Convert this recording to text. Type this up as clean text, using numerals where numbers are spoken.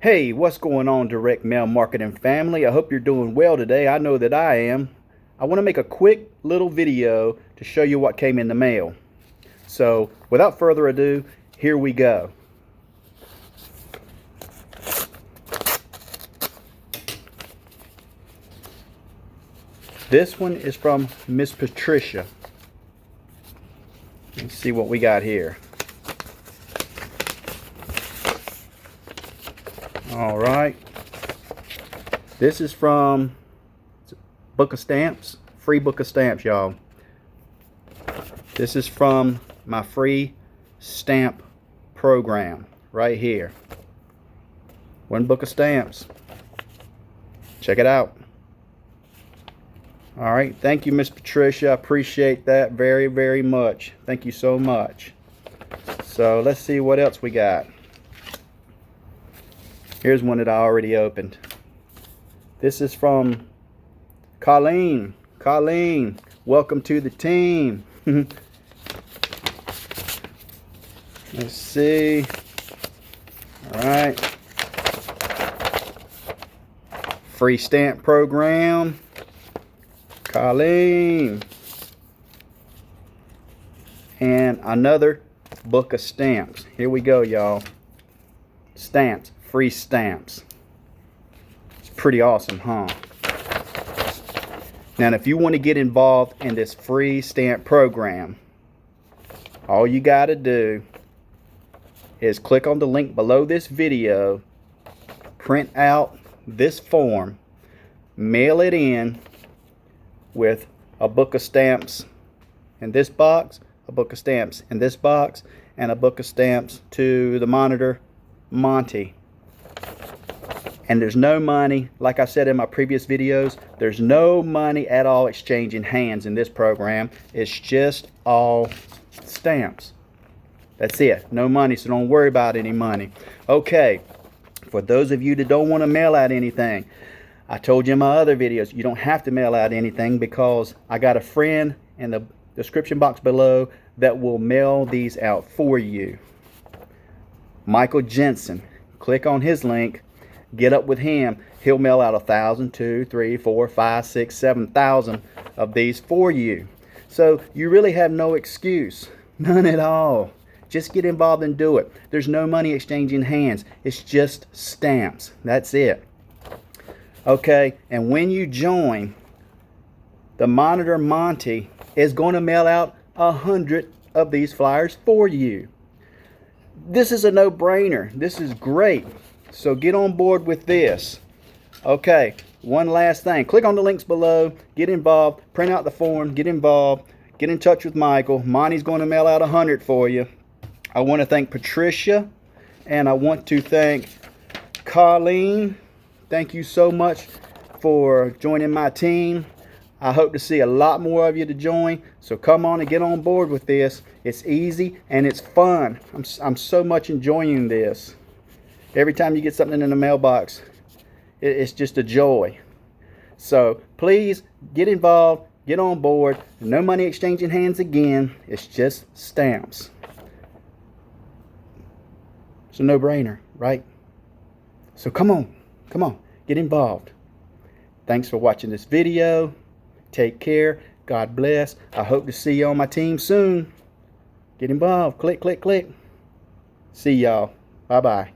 Hey, what's going on, direct mail marketing family? I hope you're doing well today. I know that I am. I want to make a quick little video to show you what came in the mail. So without further ado, here we go. This one is from Miss Patricia. Let's see what we got here. All right, this is from book of stamps, free book of stamps, y'all. This is from my free stamp program right here. One book of stamps. Check it out. All right, thank you, Miss Patricia. I appreciate that very, very much. Thank you so much. So let's see what else we got. Here's one that I already opened. This is from Colleen. Colleen, welcome to the team. Let's see. All right. Free stamp program. Colleen. And another book of stamps. Here we go, y'all. Stamps. Free stamps. It's pretty awesome, huh? Now, if you want to get involved in this free stamp program, all you got to do is click on the link below this video, print out this form, mail it in with a book of stamps in this box, a book of stamps in this box, and a book of stamps to the monitor, Monty. And there's no money, like I said in my previous videos, there's no money at all exchanging hands in this program. It's just all stamps. That's it. No money, so don't worry about any money. Okay, for those of you that don't want to mail out anything, I told you in my other videos, you don't have to mail out anything because I got a friend in the description box below that will mail these out for you. Michael Jensen. Click on his link. Get up with him. He'll mail out 1,000, 2, 3, 4, 5, 6, 7,000 of these for you. So you really have no excuse. None at all. Just get involved and do it. There's no money exchanging hands. It's just stamps. That's it. Okay, and when you join, the Monitor Monty is going to mail out 100 of these flyers for you. This is a no-brainer. This is great. So get on board with this. Okay, one last thing. Click on the links below. Get involved. Print out the form. Get involved. Get in touch with Michael. Monty's going to mail out 100 for you. I want to thank Patricia. And I want to thank Colleen. Thank you so much for joining my team. I hope to see a lot more of you to join. So come on and get on board with this. It's easy and it's fun. I'm so much enjoying this. Every time you get something in the mailbox, it's just a joy. So please get involved, get on board. No money exchanging hands again. It's just stamps. It's a no-brainer, right? So come on, get involved. Thanks for watching this video. Take care. God bless. I hope to see you on my team soon. Get involved. Click, click, click. See y'all. Bye-bye.